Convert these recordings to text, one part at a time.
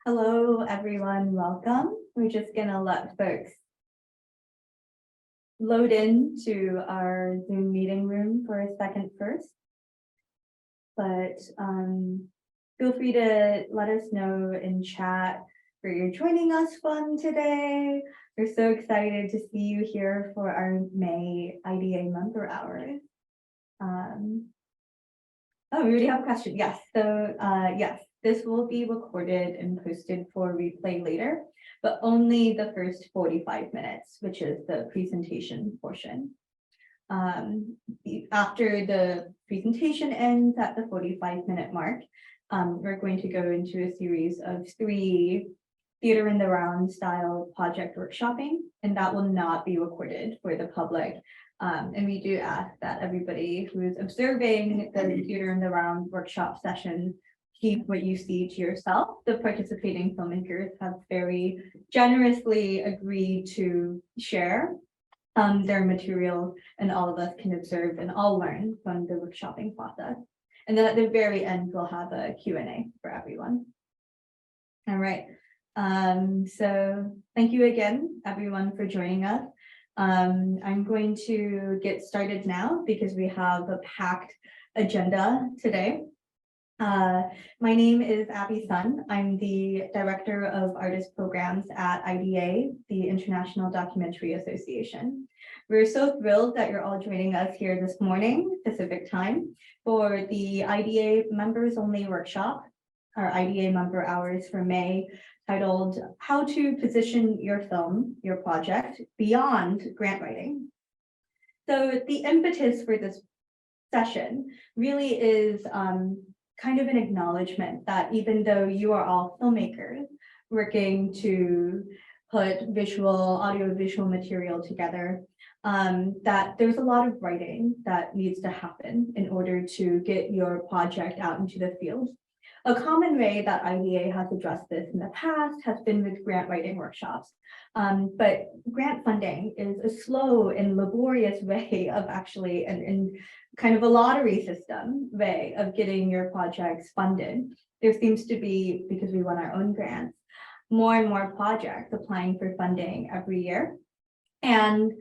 Hello, everyone. Welcome. We're just gonna let folks load into our Zoom meeting room for a second first. But feel free to let us know in chat where you're joining us from today. We're so excited to see you here for our May IDA member hours. Oh, we already have a question. Yes. So yes, this will be recorded and posted for replay later, but only the first 45 minutes, which is the presentation portion. After the presentation ends at the 45-minute mark, we're going to go into a series of 3 theater in the round style project workshopping, and that will not be recorded for the public. And we do ask that everybody who is observing the theater in the round workshop session keep what you see to yourself. The participating filmmakers have very generously agreed to share their material, and all of us can observe and all learn from the workshopping process. And then at the very end, we'll have a Q&A for everyone. All right. So thank you again, everyone, for joining us. I'm going to get started now because we have a packed agenda today. My name is Abby Sun. I'm the Director of Artist Programs at IDA, the International Documentary Association. We're so thrilled that you're all joining us here this morning, Pacific time, for the IDA Members Only Workshop, our IDA member hours for May, titled How to Position Your Film, Your Project, Beyond Grant Writing. So the impetus for this session really is kind of an acknowledgement that even though you are all filmmakers working to put audio-visual material together, that there's a lot of writing that needs to happen in order to get your project out into the field. A common way that IDA has addressed this in the past has been with grant writing workshops. But grant funding is a slow and laborious way of actually, and kind of a lottery system way of getting your projects funded. There seems to be, because we run our own grants, more and more projects applying for funding every year, and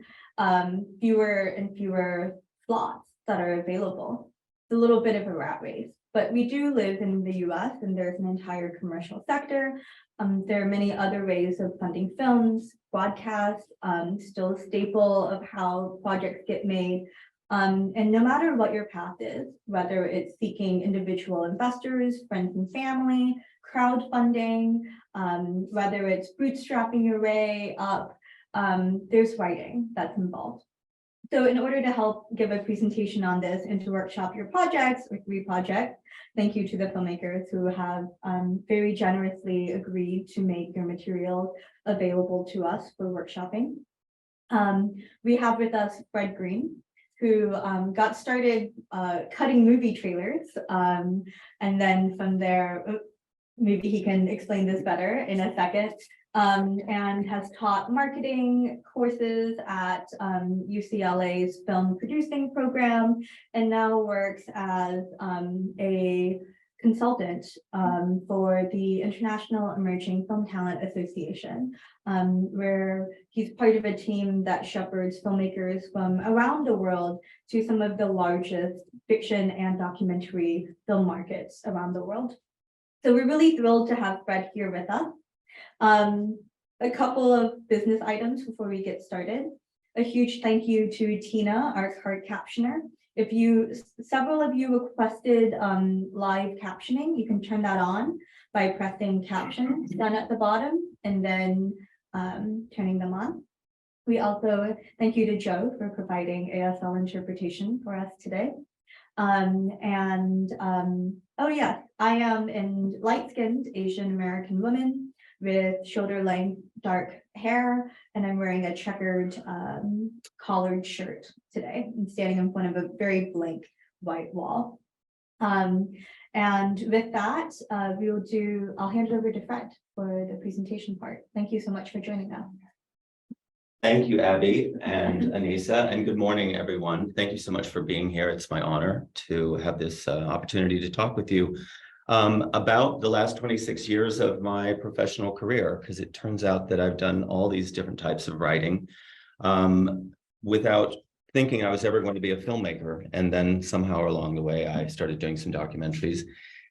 fewer and fewer slots that are available. It's a little bit of a rat race. But we do live in the US and there's an entire commercial sector. There are many other ways of funding films, broadcast, still a staple of how projects get made. And no matter what your path is, whether it's seeking individual investors, friends and family, crowdfunding, whether it's bootstrapping your way up, there's writing that's involved. So in order to help give a presentation on this and to workshop your projects, or 3 projects, thank you to the filmmakers who have very generously agreed to make your material available to us for workshopping. We have with us Fred Green, who got started cutting movie trailers. And then from there, maybe he can explain this better in a second. And has taught marketing courses at UCLA's film producing program, and now works as a consultant for the International Emerging Film Talent Association, where he's part of a team that shepherds filmmakers from around the world to some of the largest fiction and documentary film markets around the world. So we're really thrilled to have Fred here with us. A couple of business items before we get started. A huge thank you to Tina, our card captioner. Several of you requested live captioning. You can turn that on by pressing captions down at the bottom and then turning them on. We also thank you to Joe for providing ASL interpretation for us today. Oh yeah, I am a light-skinned Asian American woman with shoulder-length dark hair, and I'm wearing a checkered collared shirt today. I'm standing in front of a very blank white wall. And with that, I'll hand it over to Fred for the presentation part. Thank you so much for joining us. Thank you, Abby and Anissa, and good morning, everyone. Thank you so much for being here. It's my honor to have this opportunity to talk with you. about the last 26 years of my professional career, because it turns out that I've done all these different types of writing without thinking I was ever going to be a filmmaker. And then somehow along the way, I started doing some documentaries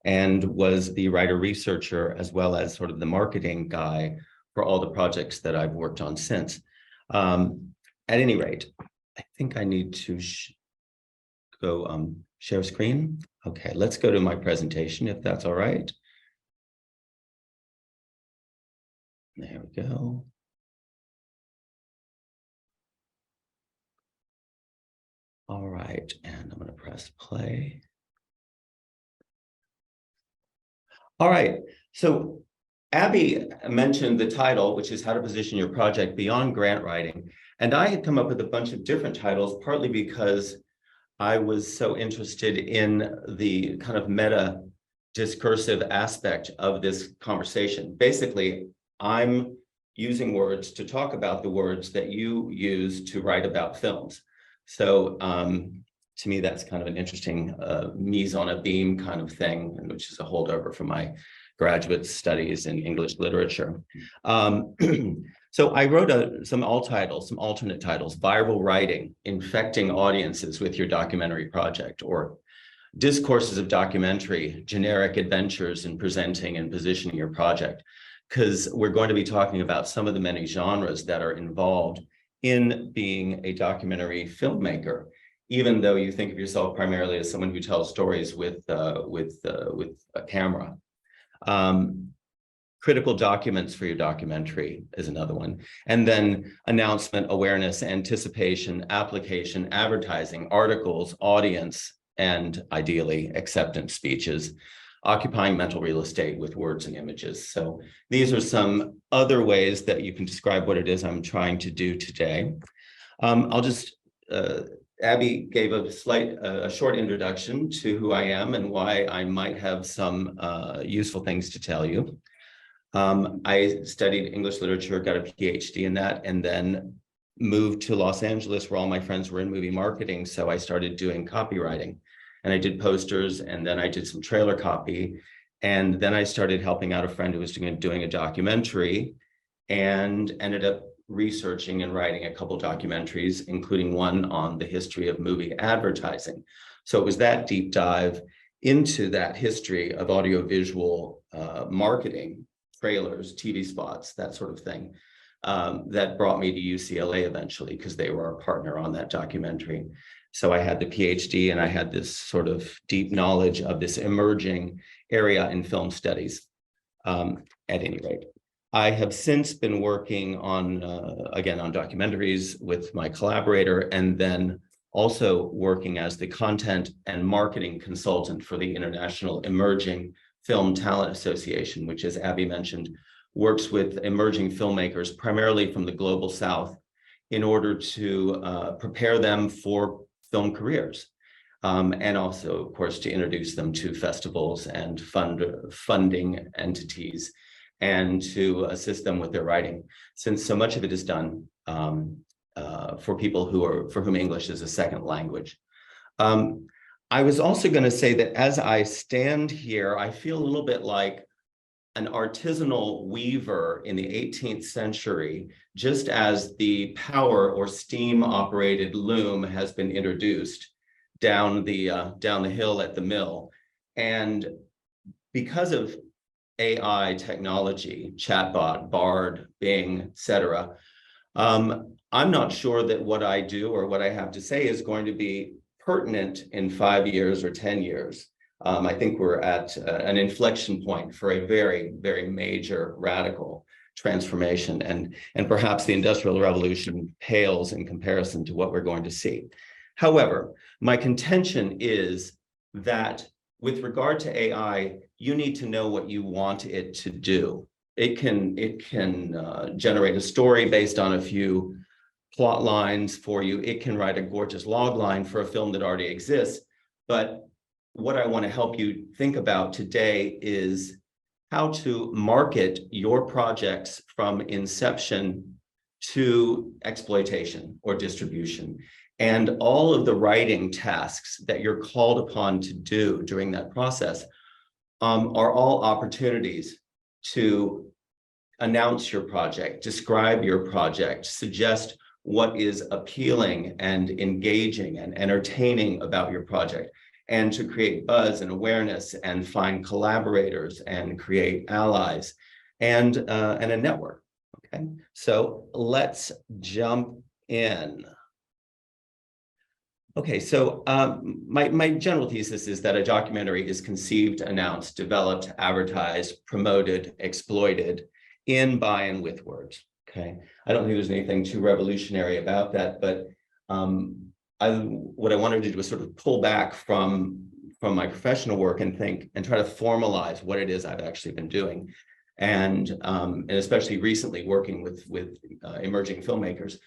and was the writer researcher as well as sort of the marketing guy for all the projects that I've worked on since. At any rate, I think I need to go share screen. Okay, let's go to my presentation if that's all right. There we go. All right, and I'm going to press play. All right, so Abby mentioned the title, which is How to Position Your Project Beyond Grant Writing. And I had come up with a bunch of different titles, partly because I was so interested in the kind of meta discursive aspect of this conversation. Basically, I'm using words to talk about the words that you use to write about films. So to me, that's kind of an interesting mise on a beam kind of thing, which is a holdover from my graduate studies in English literature. So I wrote some alternate titles: viral writing, infecting audiences with your documentary project, or discourses of documentary, generic adventures in presenting and positioning your project. Because we're going to be talking about some of the many genres that are involved in being a documentary filmmaker, even though you think of yourself primarily as someone who tells stories with a camera. Critical documents for your documentary is another one. And then announcement, awareness, anticipation, application, advertising, articles, audience, and ideally acceptance speeches, occupying mental real estate with words and images. So these are some other ways that you can describe what it is I'm trying to do today. I'll just, Abby gave a short introduction to who I am and why I might have some useful things to tell you. I studied English literature, got a PhD in that, and then moved to Los Angeles where all my friends were in movie marketing. So I started doing copywriting, and I did posters, and then I did some trailer copy. And then I started helping out a friend who was doing a documentary, and ended up researching and writing a couple documentaries, including one on the history of movie advertising. So it was that deep dive into that history of audiovisual marketing, trailers, TV spots, that sort of thing, that brought me to UCLA eventually, because they were our partner on that documentary. So I had the PhD and I had this sort of deep knowledge of this emerging area in film studies. At any rate, I have since been working on, again, on documentaries with my collaborator, and then also working as the content and marketing consultant for the International Emerging Film Talent Association, which, as Abby mentioned, works with emerging filmmakers, primarily from the global South, in order to prepare them for film careers. And also, of course, to introduce them to festivals and funding entities, and to assist them with their writing, since so much of it is done for people for whom English is a second language. I was also going to say that as I stand here, I feel a little bit like an artisanal weaver in the 18th century, just as the power or steam-operated loom has been introduced down the hill at the mill. And because of AI technology, chatbot, Bard, Bing, et cetera, I'm not sure that what I do or what I have to say is going to be pertinent in 5 years or 10 years. I think we're at an inflection point for a very, very major radical transformation, and perhaps the Industrial Revolution pales in comparison to what we're going to see. However, my contention is that with regard to AI, you need to know what you want it to do. It can generate a story based on a few plot lines for you. It can write a gorgeous log line for a film that already exists. But what I want to help you think about today is how to market your projects from inception to exploitation or distribution, and all of the writing tasks that you're called upon to do during that process are all opportunities to announce your project, describe your project, suggest what is appealing and engaging and entertaining about your project, and to create buzz and awareness and find collaborators and create allies and a network. Okay, so let's jump in. Okay, so my general thesis is that a documentary is conceived, announced, developed, advertised, promoted, exploited in, by, and with words. Okay, I don't think there's anything too revolutionary about that, but what I wanted to do was sort of pull back from my professional work and think and try to formalize what it is I've actually been doing, and especially recently working with emerging filmmakers.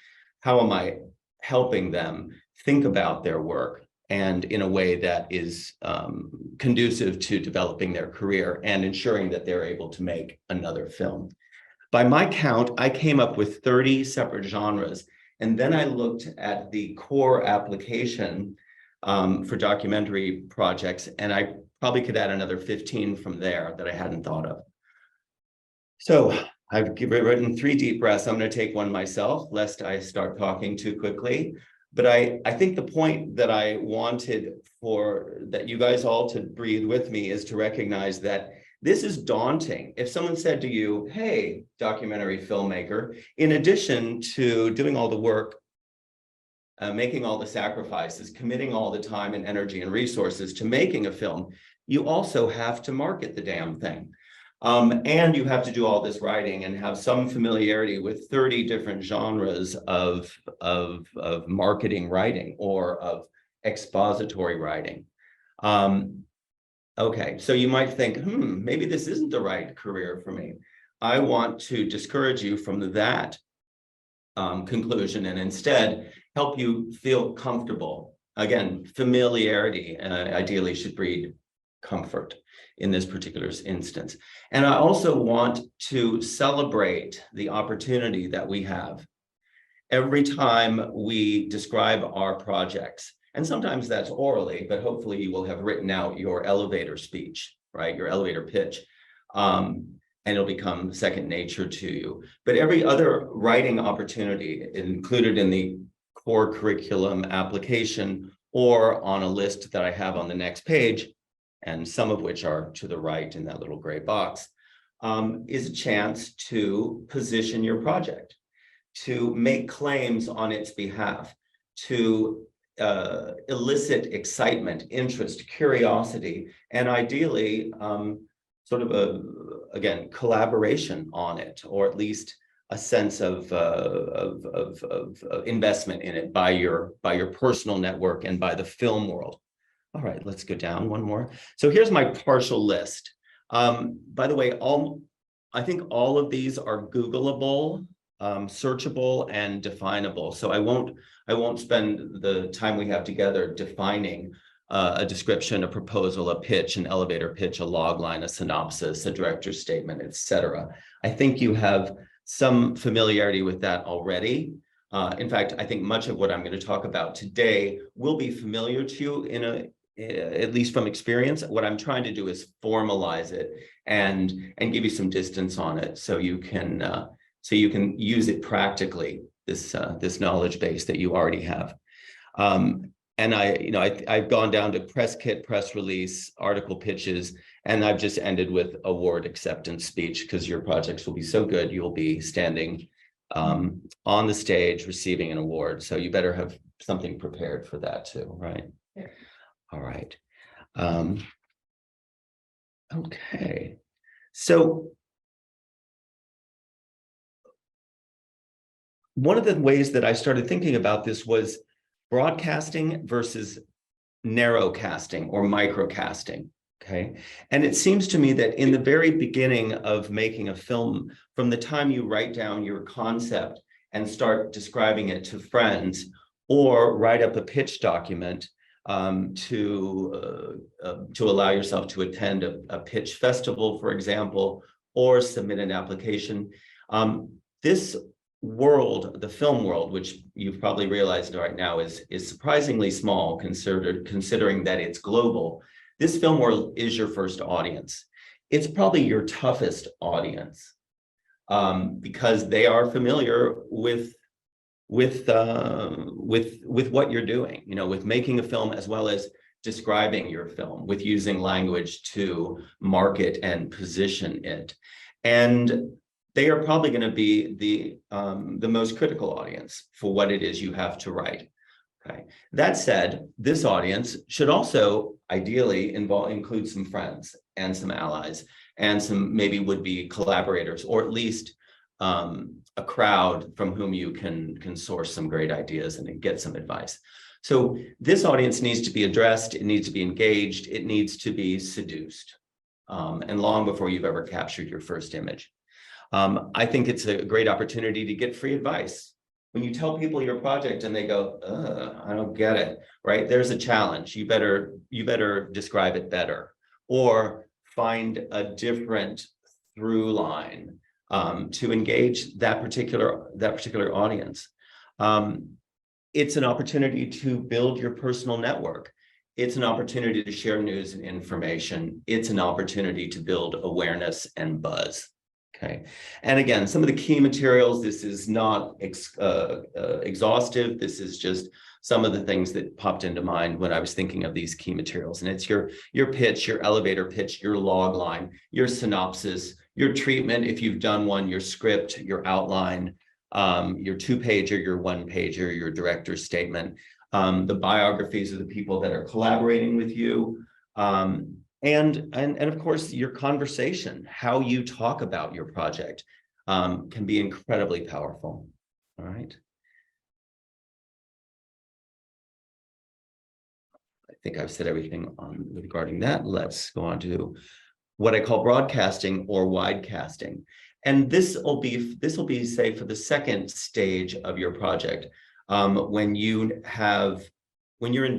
How am I helping them think about their work and in a way that is conducive to developing their career and ensuring that they're able to make another film? By my count, I came up with 30 separate genres, and then I looked at the core application for documentary projects, and I probably could add another 15 from there that I hadn't thought of. So I've written 3 deep breaths. I'm going to take one myself, lest I start talking too quickly. But I think the point that I wanted that you guys all to breathe with me is to recognize that this is daunting. If someone said to you, hey, documentary filmmaker, in addition to doing all the work, making all the sacrifices, committing all the time and energy and resources to making a film, you also have to market the damn thing. And you have to do all this writing and have some familiarity with 30 different genres of marketing writing or of expository writing. Okay, so you might think, maybe this isn't the right career for me. I want to discourage you from that conclusion and instead help you feel comfortable. Again, familiarity ideally should breed comfort in this particular instance. And I also want to celebrate the opportunity that we have every time we describe our projects. And sometimes that's orally, but hopefully you will have written out your elevator speech, right? Your elevator pitch. And it'll become second nature to you. But every other writing opportunity included in the core curriculum application or on a list that I have on the next page, and some of which are to the right in that little gray box, is a chance to position your project, to make claims on its behalf, to elicit excitement, interest, curiosity, and ideally sort of again, collaboration on it, or at least a sense of investment in it by your personal network and by the film world. All right, let's go down one more. So here's my partial list. By the way, I think all of these are Googleable, searchable, and definable. So I won't spend the time we have together defining a description, a proposal, a pitch, an elevator pitch, a log line, a synopsis, a director's statement, etc. I think you have some familiarity with that already. In fact, I think much of what I'm going to talk about today will be familiar to you at least from experience. What I'm trying to do is formalize it and give you some distance on it, so you can use it practically. This knowledge base that you already have. And I've gone down to press kit, press release, article pitches, and I've just ended with award acceptance speech, because your projects will be so good, you'll be standing on the stage receiving an award. So you better have something prepared for that too, right? Yeah. All right. Okay. So one of the ways that I started thinking about this was broadcasting versus narrowcasting or microcasting. Okay. And it seems to me that in the very beginning of making a film, from the time you write down your concept and start describing it to friends, or write up a pitch document to allow yourself to attend a pitch festival, for example, or submit an application. This world, the film world, which you've probably realized right now is surprisingly small considering that it's global. this film world is your first audience. It's probably your toughest audience because they are familiar with what you're doing, with making a film as well as describing your film, with using language to market and position it. And they are probably going to be the most critical audience for what it is you have to write. Okay. That said, this audience should also ideally include some friends and some allies and some maybe would-be collaborators, or at least a crowd from whom you can source some great ideas and get some advice. So this audience needs to be addressed, it needs to be engaged, it needs to be seduced, and long before you've ever captured your first image. I think it's a great opportunity to get free advice. When you tell people your project and they go, I don't get it, right? There's a challenge. You better describe it better, or find a different through line to engage that particular audience. It's an opportunity to build your personal network. It's an opportunity to share news and information. It's an opportunity to build awareness and buzz. Okay. And again, some of the key materials, this is not exhaustive. This is just some of the things that popped into mind when I was thinking of these key materials. And it's your pitch, your elevator pitch, your log line, your synopsis, your treatment, if you've done one, your script, your outline, your 2-pager, your 1-pager, your director's statement, the biographies of the people that are collaborating with you, and of course, your conversation, how you talk about your project, can be incredibly powerful. All right. I think I've said everything regarding that. Let's go on to what I call broadcasting or widecasting. And this will be, say, for the second stage of your project, when you're in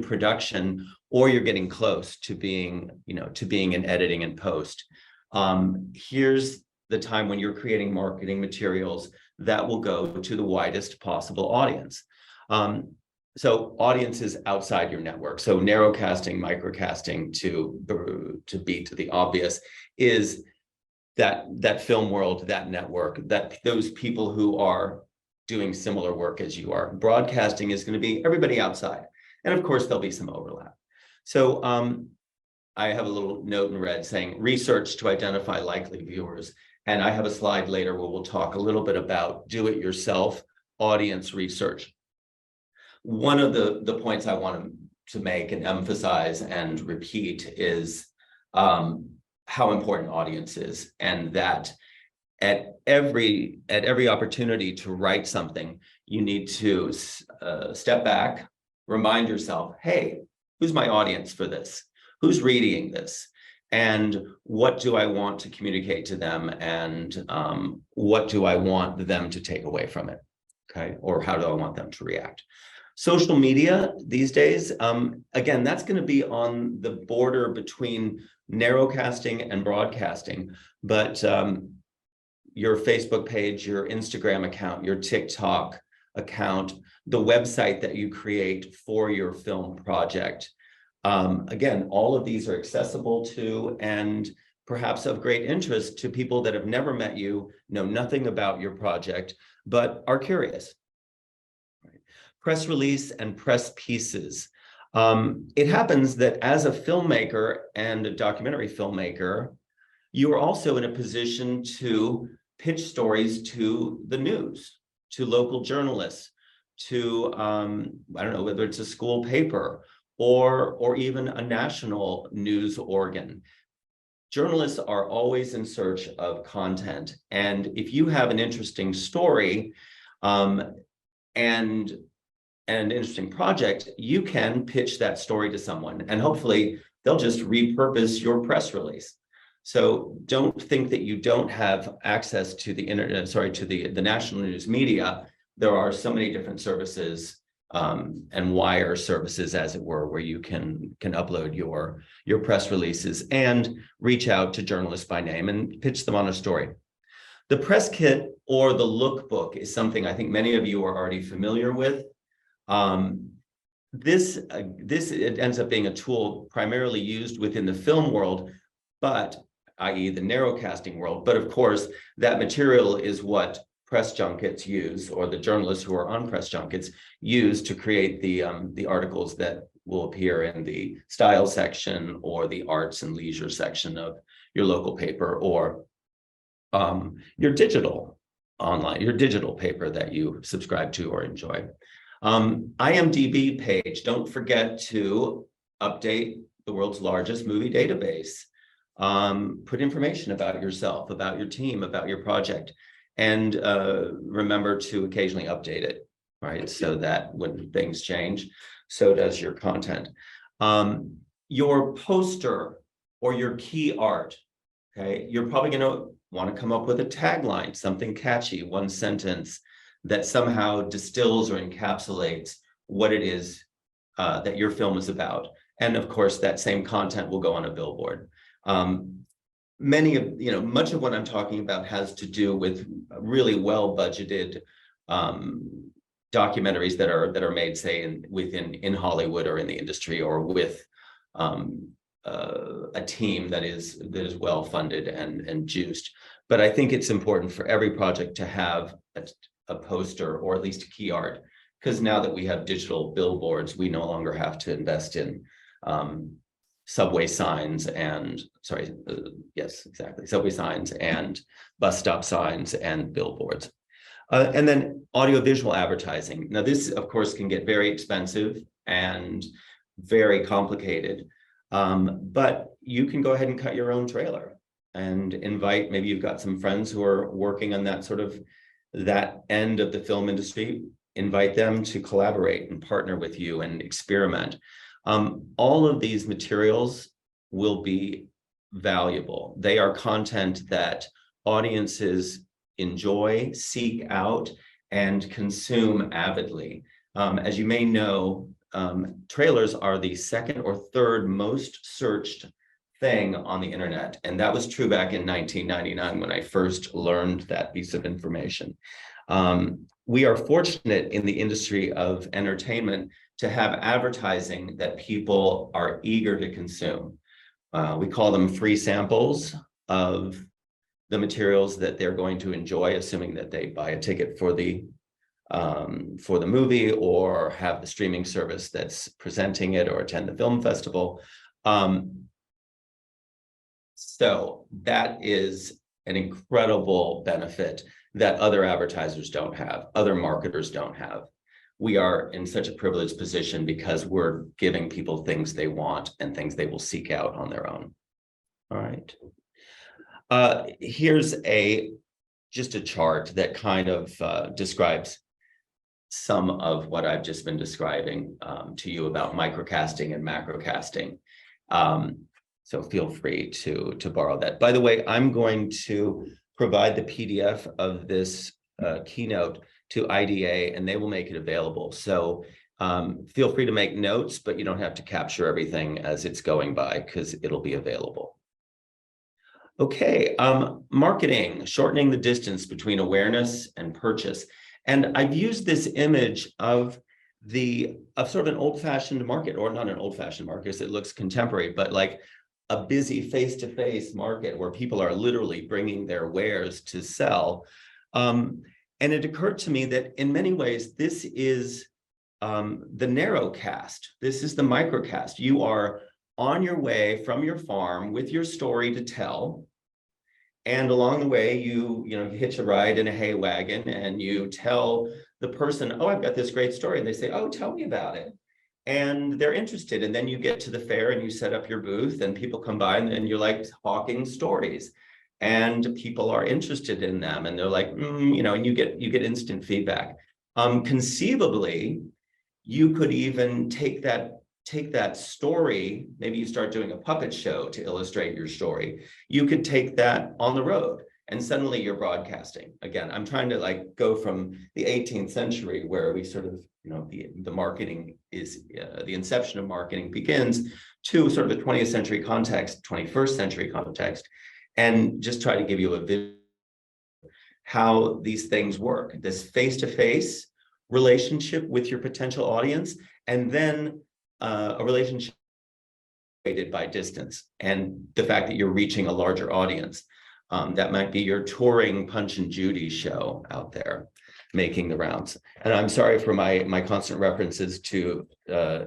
production, or you're getting close to being in editing and post. Here's the time when you're creating marketing materials that will go to the widest possible audience. So audiences outside your network. So narrowcasting, microcasting, to beat to the obvious, is that film world, that network, that those people who are doing similar work as you are. Broadcasting is going to be everybody outside. And of course, there'll be some overlap. So I have a little note in red saying research to identify likely viewers. And I have a slide later where we'll talk a little bit about do-it-yourself audience research. One of the points I want to make and emphasize and repeat is how important audience is, and that at every opportunity to write something, you need to step back, remind yourself, hey, who's my audience for this? Who's reading this? And what do I want to communicate to them? And what do I want them to take away from it? Okay, or how do I want them to react? Social media these days, again, that's going to be on the border between narrowcasting and broadcasting, but your Facebook page, your Instagram account, your TikTok account, the website that you create for your film project. Again, all of these are accessible to and perhaps of great interest to people that have never met you, know nothing about your project, but are curious. Press release and press pieces. It happens that as a filmmaker and a documentary filmmaker, you are also in a position to pitch stories to the news, to local journalists, to, I don't know, whether it's a school paper or even a national news organ. Journalists are always in search of content. And if you have an interesting story and an interesting project, you can pitch that story to someone, and hopefully they'll just repurpose your press release. So don't think that you don't have access to the internet, to the national news media. There are so many different services and wire services, as it were, where you can upload your press releases and reach out to journalists by name and pitch them on a story. The press kit or the lookbook is something I think many of you are already familiar with. it ends up being a tool primarily used within the film world, but i.e. the narrow casting world. But of course, that material is what press junkets use, or the journalists who are on press junkets use to create the articles that will appear in the style section or the arts and leisure section of your local paper, or your digital paper that you subscribe to or enjoy. IMDb page, don't forget to update the world's largest movie database. Put information about yourself, about your team, about your project, and remember to occasionally update it, right? So that when things change, so does your content. Your poster or your key art, okay? You're probably gonna want to come up with a tagline, something catchy, one sentence that somehow distills or encapsulates what it is that your film is about. And of course, that same content will go on a billboard. Much of what I'm talking about has to do with really well-budgeted documentaries that are made, say, in Hollywood or in the industry, or with a team that is well funded and juiced. But I think it's important for every project to have a poster or at least key art, because now that we have digital billboards, we no longer have to invest in subway signs and subway signs and bus stop signs and billboards. And then audiovisual advertising. Now, this, of course, can get very expensive and very complicated, but you can go ahead and cut your own trailer and invite, maybe you've got some friends who are working on that end of the film industry, invite them to collaborate and partner with you and experiment. All of these materials will be valuable. They are content that audiences enjoy, seek out, and consume avidly. As you may know, trailers are the second or third most searched thing on the internet. And that was true back in 1999 when I first learned that piece of information. We are fortunate in the industry of entertainment to have advertising that people are eager to consume. We call them free samples of the materials that they're going to enjoy, assuming that they buy a ticket for the movie or have the streaming service that's presenting it or attend the film festival. So that is an incredible benefit that other advertisers don't have, other marketers don't have. We are in such a privileged position because we're giving people things they want and things they will seek out on their own. All right. Here's just a chart that kind of describes some of what I've just been describing to you about microcasting and macrocasting. So feel free to borrow that. By the way, I'm going to provide the PDF of this keynote to IDA, and they will make it available. So feel free to make notes, but you don't have to capture everything as it's going by because it'll be available. Okay, marketing, shortening the distance between awareness and purchase. And I've used this image of sort of an old-fashioned market, or not an old-fashioned market because it looks contemporary, but like a busy face-to-face market where people are literally bringing their wares to sell. And it occurred to me that in many ways, this is the narrow cast. This is the microcast. You are on your way from your farm with your story to tell. And along the way, you hitch a ride in a hay wagon and you tell the person, oh, I've got this great story. And they say, oh, tell me about it. And they're interested. And then you get to the fair and you set up your booth and people come by and you're like hawking stories. And people are interested in them. And they're like, and you get instant feedback. Conceivably, you could even take that story, maybe you start doing a puppet show to illustrate your story. You could take that on the road and suddenly you're broadcasting. Again, I'm trying to go from the 18th century where we sort of, the marketing is, the inception of marketing begins, to sort of a 20th century context, 21st century context, and just try to give you a vision how these things work. This face-to-face relationship with your potential audience, and then a relationship created by distance and the fact that you're reaching a larger audience. That might be your touring Punch and Judy show out there making the rounds. And I'm sorry for my constant references to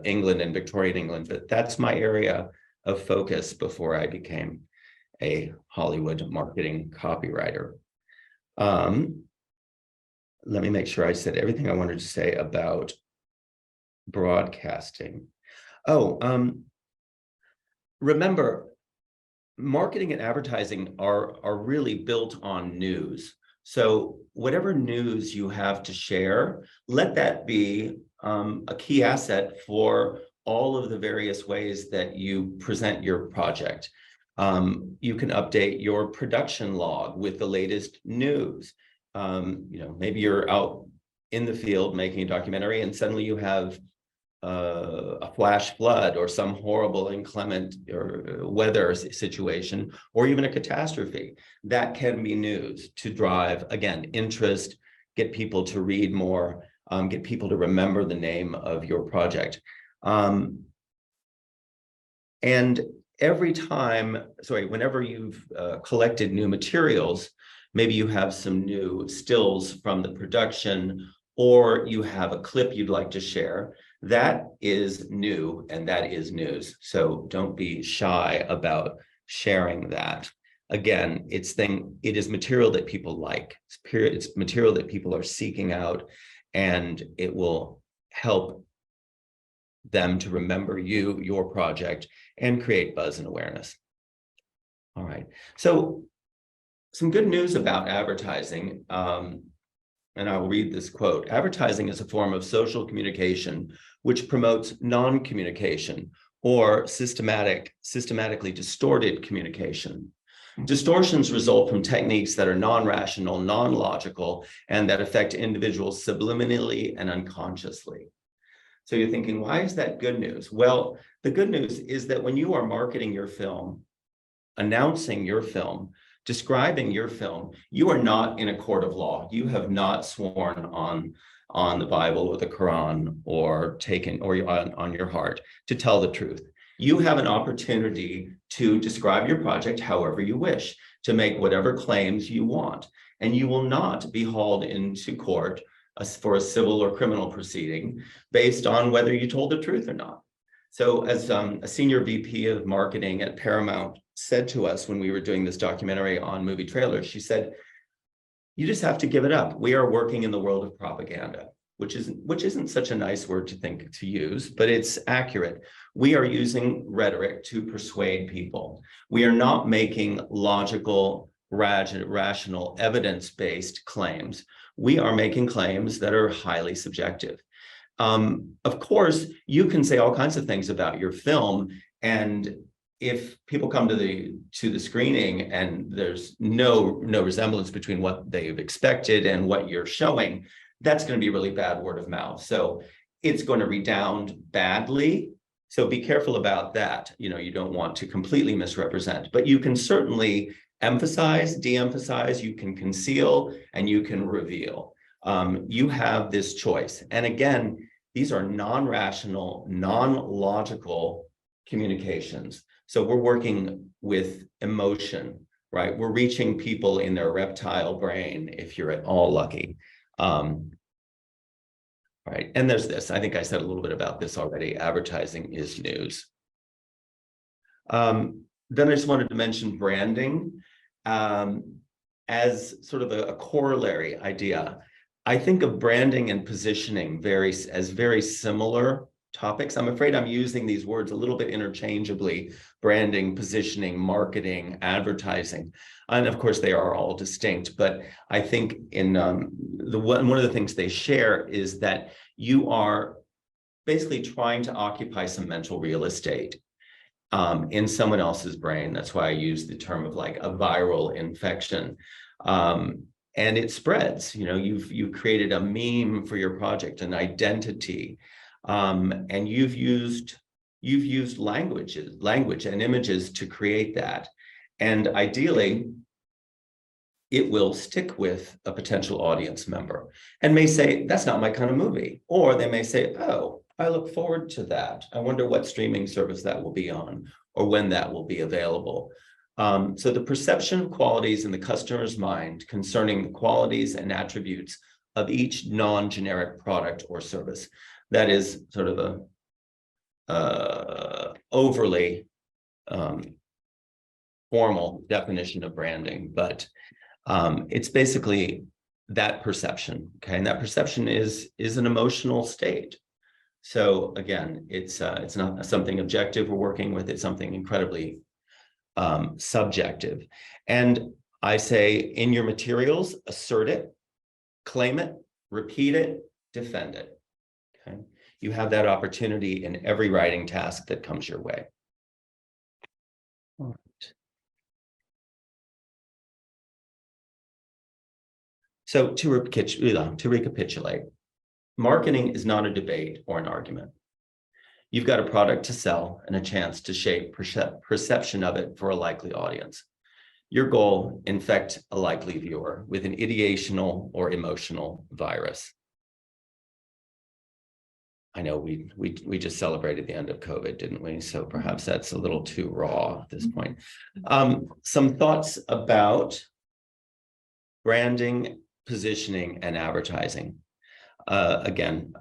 England and Victorian England, but that's my area of focus before I became a Hollywood marketing copywriter. Let me make sure I said everything I wanted to say about broadcasting. Remember, marketing and advertising are really built on news. So whatever news you have to share, let that be a key asset for all of the various ways that you present your project. You can update your production log with the latest news. Maybe you're out in the field making a documentary and suddenly you have a flash flood or some horrible inclement or weather situation, or even a catastrophe. That can be news to drive, again, interest, get people to read more, get people to remember the name of your project. And every time, whenever you've collected new materials, maybe you have some new stills from the production, or you have a clip you'd like to share. That is new and that is news. So don't be shy about sharing that. Again, it is material that people like. It's material that people are seeking out, and it will help them to remember you, your project, and create buzz and awareness. All right. So some good news about advertising. And I will read this quote: advertising is a form of social communication which promotes non-communication or systematically distorted communication. Distortions result from techniques that are non-rational, non-logical, and that affect individuals subliminally and unconsciously. So you're thinking, why is that good news? Well, the good news is that when you are marketing your film, announcing your film, describing your film, you are not in a court of law. You have not sworn on the Bible or the Quran or on your heart to tell the truth. You have an opportunity to describe your project however you wish, to make whatever claims you want, and you will not be hauled into court for a civil or criminal proceeding based on whether you told the truth or not. So as a senior VP of marketing at Paramount said to us when we were doing this documentary on movie trailers, she said, you just have to give it up. We are working in the world of propaganda, which isn't such a nice word to use, but it's accurate. We are using rhetoric to persuade people. We are not making logical, rational, evidence-based claims. We are making claims that are highly subjective. Of course, you can say all kinds of things about your film, and if people come to the screening and there's no resemblance between what they've expected and what you're showing, that's going to be really bad word of mouth. So it's going to redound badly. So be careful about that. You don't want to completely misrepresent, but you can certainly emphasize, de-emphasize, you can conceal, and you can reveal. You have this choice. And again, these are non-rational, non-logical communications. So we're working with emotion, right? We're reaching people in their reptile brain, if you're at all lucky. Right. And there's this, I think I said a little bit about this already. Advertising is news. Then I just wanted to mention branding as sort of a corollary idea. I think of branding and positioning as very similar topics. I'm afraid I'm using these words a little bit interchangeably: branding, positioning, marketing, advertising. And of course, they are all distinct. But I think one of the things they share is that you are basically trying to occupy some mental real estate in someone else's brain. That's why I use the term of like a viral infection. And it spreads. You've created a meme for your project, an identity, and you've used language and images to create that. And ideally, it will stick with a potential audience member and may say, that's not my kind of movie. Or they may say, oh, I look forward to that. I wonder what streaming service that will be on or when that will be available. So the perception of qualities in the customer's mind concerning the qualities and attributes of each non-generic product or service. That is sort of a overly formal definition of branding, but it's basically that perception. Okay, and that perception is an emotional state. So again, it's not something objective we're working with. It's something incredibly subjective. And I say in your materials, assert it, claim it, repeat it, defend it. Okay, you have that opportunity in every writing task that comes your way. All right. So to recapitulate, marketing is not a debate or an argument. You've got a product to sell and a chance to shape perception of it for a likely audience. Your goal, infect a likely viewer with an ideational or emotional virus. I know we just celebrated the end of COVID, didn't we? So perhaps that's a little too raw at this point. Some thoughts about branding, positioning, and advertising. Again,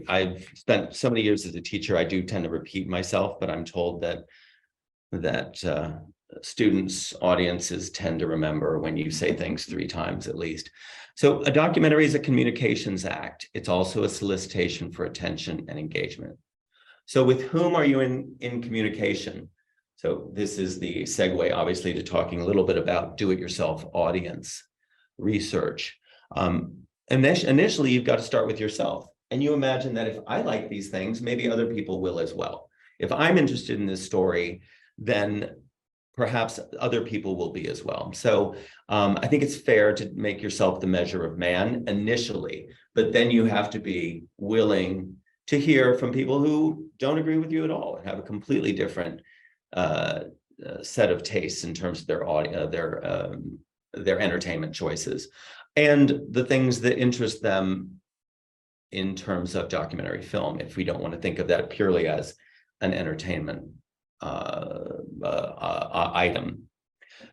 I've spent so many years as a teacher, I do tend to repeat myself, but I'm told that students, audiences tend to remember when you say things 3 times at least. So a documentary is a communications act. It's also a solicitation for attention and engagement. So with whom are you in communication? So this is the segue, obviously, to talking a little bit about do-it-yourself audience research. Initially, you've got to start with yourself. And you imagine that if I like these things, maybe other people will as well. If I'm interested in this story, then perhaps other people will be as well. So I think it's fair to make yourself the measure of man initially, but then you have to be willing to hear from people who don't agree with you at all and have a completely different set of tastes in terms of their entertainment choices and the things that interest them in terms of documentary film, if we don't want to think of that purely as an entertainment item.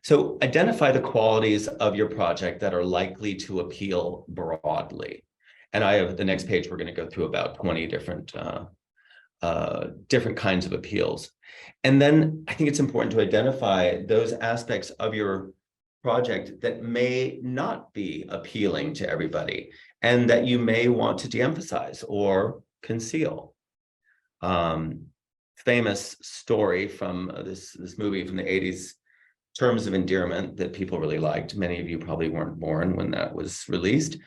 So identify the qualities of your project that are likely to appeal broadly. And I have the next page, we're going to go through about 20 different kinds of appeals. And then I think it's important to identify those aspects of your project that may not be appealing to everybody and that you may want to de-emphasize or conceal. Famous story from this movie from the 80s, Terms of Endearment, that people really liked. Many of you probably weren't born when that was released,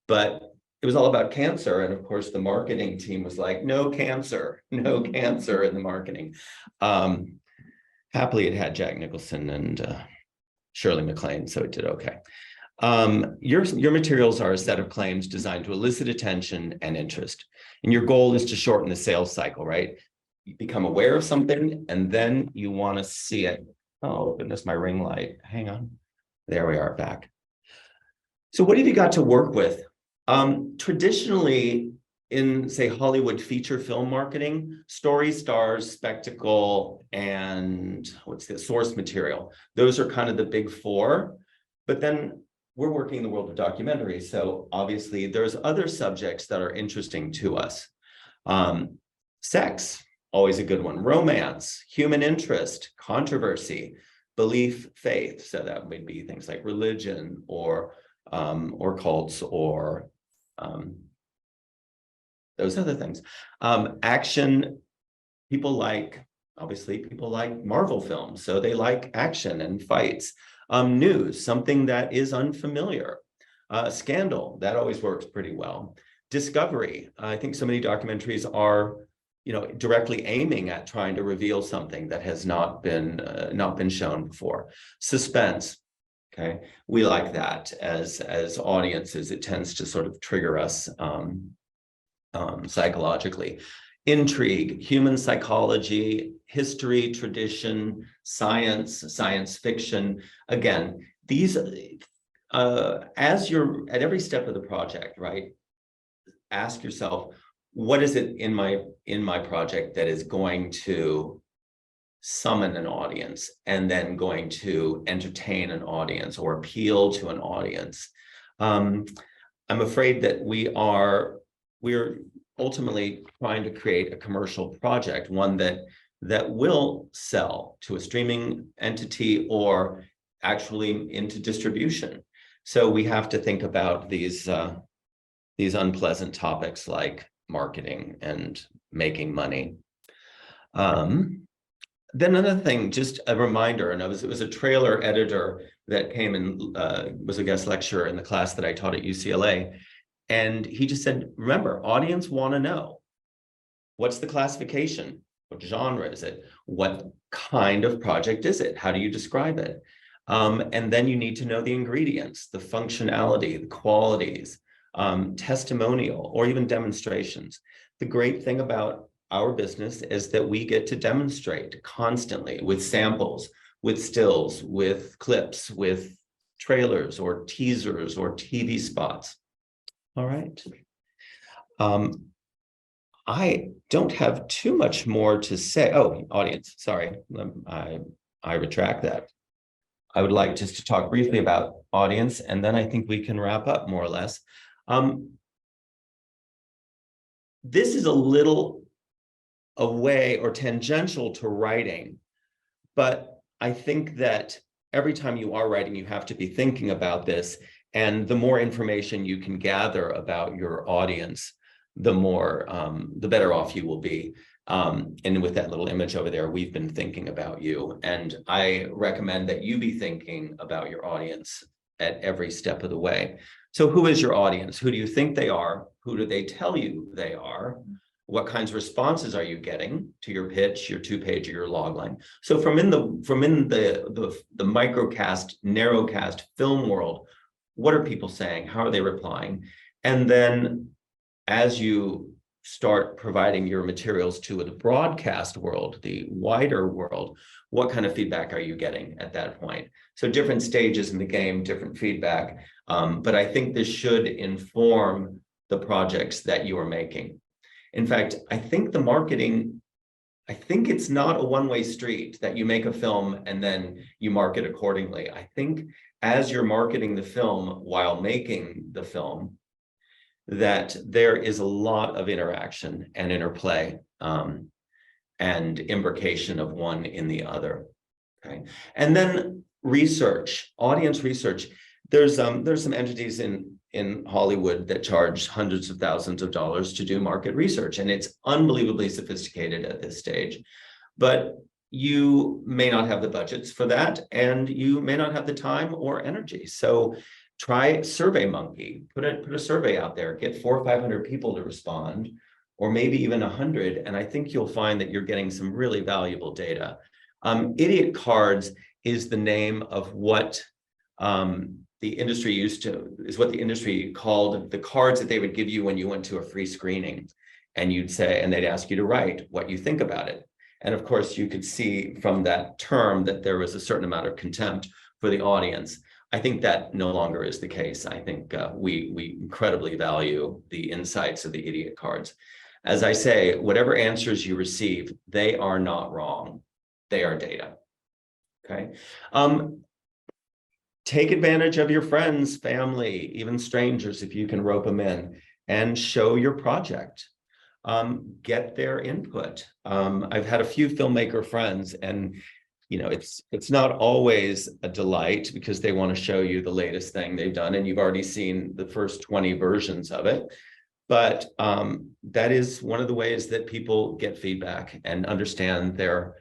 but it was all about cancer. And of course, the marketing team was like, no cancer in the marketing. Happily, it had Jack Nicholson and Shirley MacLaine, so it did okay. Your materials are a set of claims designed to elicit attention and interest. And your goal is to shorten the sales cycle, right? You become aware of something and then you want to see it. Oh, goodness, my ring light. Hang on. There we are back. So what have you got to work with? Traditionally, in, say, Hollywood feature film marketing, story, stars, spectacle, and what's the source material? Those are kind of the big 4. But then we're working in the world of documentaries. So obviously there's other subjects that are interesting to us. Sex, always a good one. Romance, human interest, controversy, belief, faith. So that would be things like religion or cults or those other things. Action, obviously people like Marvel films, so they like action and fights. News, something that is unfamiliar. Scandal, that always works pretty well. Discovery, I think so many documentaries are, directly aiming at trying to reveal something that has not been shown before. Suspense, okay, we like that as audiences. It tends to sort of trigger us psychologically. Intrigue, human psychology, history, tradition, science fiction. Again, these, as you're at every step of the project, right? Ask yourself, what is it in my project that is going to summon an audience and then going to entertain an audience or appeal to an audience. I'm afraid that we're ultimately trying to create a commercial project, one that will sell to a streaming entity or actually into distribution. So we have to think about these unpleasant topics like marketing and making money. Then another thing, just a reminder, and it was a trailer editor that came and was a guest lecturer in the class that I taught at UCLA. And he just said, remember, audience want to know, what's the classification? What genre is it? What kind of project is it? How do you describe it? And then you need to know the ingredients, the functionality, the qualities, testimonial, or even demonstrations. The great thing about our business is that we get to demonstrate constantly with samples, with stills, with clips, with trailers or teasers or TV spots. All right. I don't have too much more to say. Oh, audience, sorry, I retract that. I would like just to talk briefly about audience, and then I think we can wrap up more or less. This is a little away or tangential to writing, but I think that every time you are writing, you have to be thinking about this. And the more information you can gather about your audience, the better off you will be. And with that little image over there, we've been thinking about you. And I recommend that you be thinking about your audience at every step of the way. So who is your audience? Who do you think they are? Who do they tell you they are? What kinds of responses are you getting to your pitch, your 2-page, or your logline? So from in the microcast, narrowcast film world, what are people saying? How are they replying? And then as you start providing your materials to the broadcast world, the wider world, what kind of feedback are you getting at that point? So different stages in the game, different feedback. But I think this should inform the projects that you are making. In fact, I think it's not a one-way street that you make a film and then you market accordingly. I think as you're marketing the film while making the film, that there is a lot of interaction and interplay and imbrication of one in the other. Okay, and then research, audience research. There's some entities in Hollywood that charge hundreds of thousands of dollars to do market research, and it's unbelievably sophisticated at this stage. But you may not have the budgets for that, and you may not have the time or energy. So try SurveyMonkey, put a survey out there, get 400 or 500 people to respond, or maybe even 100. And I think you'll find that you're getting some really valuable data. Idiot cards is the name of what the industry what the industry called the cards that they would give you when you went to a free screening. And they'd ask you to write what you think about it. And of course, you could see from that term that there was a certain amount of contempt for the audience. I think that no longer is the case. I think we incredibly value the insights of the idiot cards. As I say, whatever answers you receive, they are not wrong. They are data. Okay. Take advantage of your friends, family, even strangers, if you can rope them in, and show your project. Get their input. I've had a few filmmaker friends, and it's not always a delight because they want to show you the latest thing they've done, and you've already seen the first 20 versions of it. But that is one of the ways that people get feedback and understand their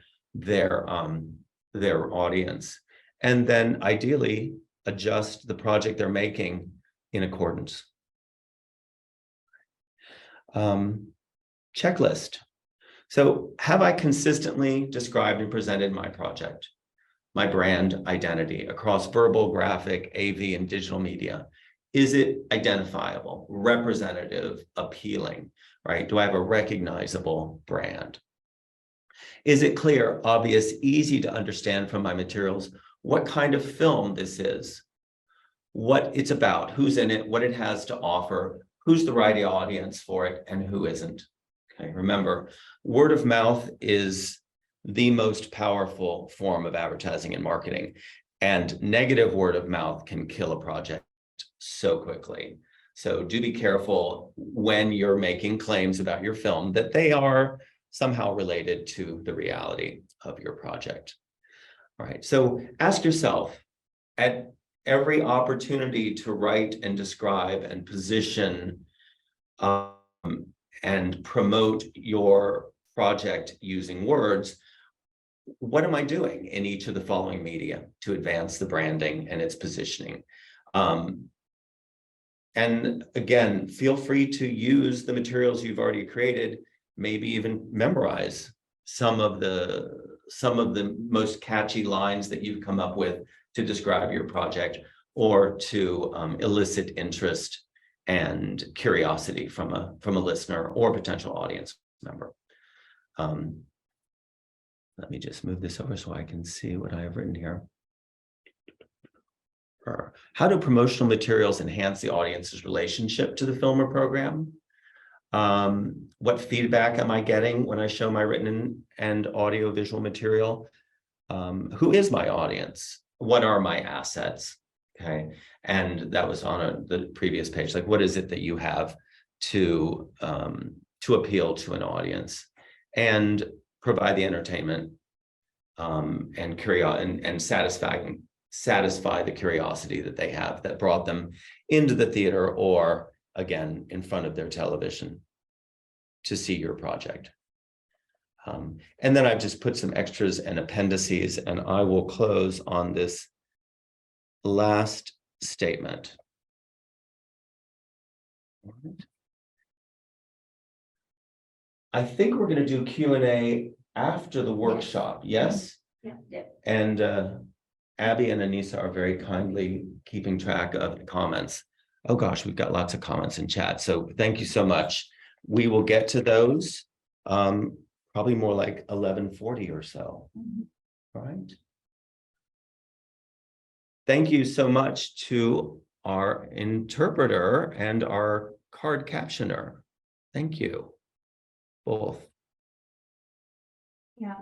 audience, and then ideally adjust the project they're making in accordance. Checklist. So have I consistently described and presented my project, my brand identity across verbal, graphic, AV, and digital media? Is it identifiable, representative, appealing, right? Do I have a recognizable brand? Is it clear, obvious, easy to understand from my materials what kind of film this is, what it's about, who's in it, what it has to offer, who's the right audience for it and who isn't. Okay, remember, word of mouth is the most powerful form of advertising and marketing, and negative word of mouth can kill a project so quickly. So do be careful when you're making claims about your film that they are somehow related to the reality of your project. All right, so ask yourself, at every opportunity to write and describe and position and promote your project using words, what am I doing in each of the following media to advance the branding and its positioning? And again, feel free to use the materials you've already created, maybe even memorize some of the most catchy lines that you've come up with to describe your project, or to elicit interest and curiosity from a listener or potential audience member. Let me just move this over so I can see what I have written here. How do promotional materials enhance the audience's relationship to the film or program? What feedback am I getting when I show my written and audio visual material? Who is my audience? What are my assets? Okay, and that was on the previous page. Like, what is it that you have to appeal to an audience and provide the entertainment and satisfy the curiosity that they have that brought them into the theater, or again in front of their television to see your project. And then I've just put some extras and appendices, and I will close on this last statement. I think we're going to do Q&A after the workshop. Yes? Yeah. And Abby and Anissa are very kindly keeping track of the comments. Oh gosh, we've got lots of comments in chat. So thank you so much. We will get to those probably more like 11:40 or so. All right. Thank you so much to our interpreter and our card captioner. Thank you both. Yeah.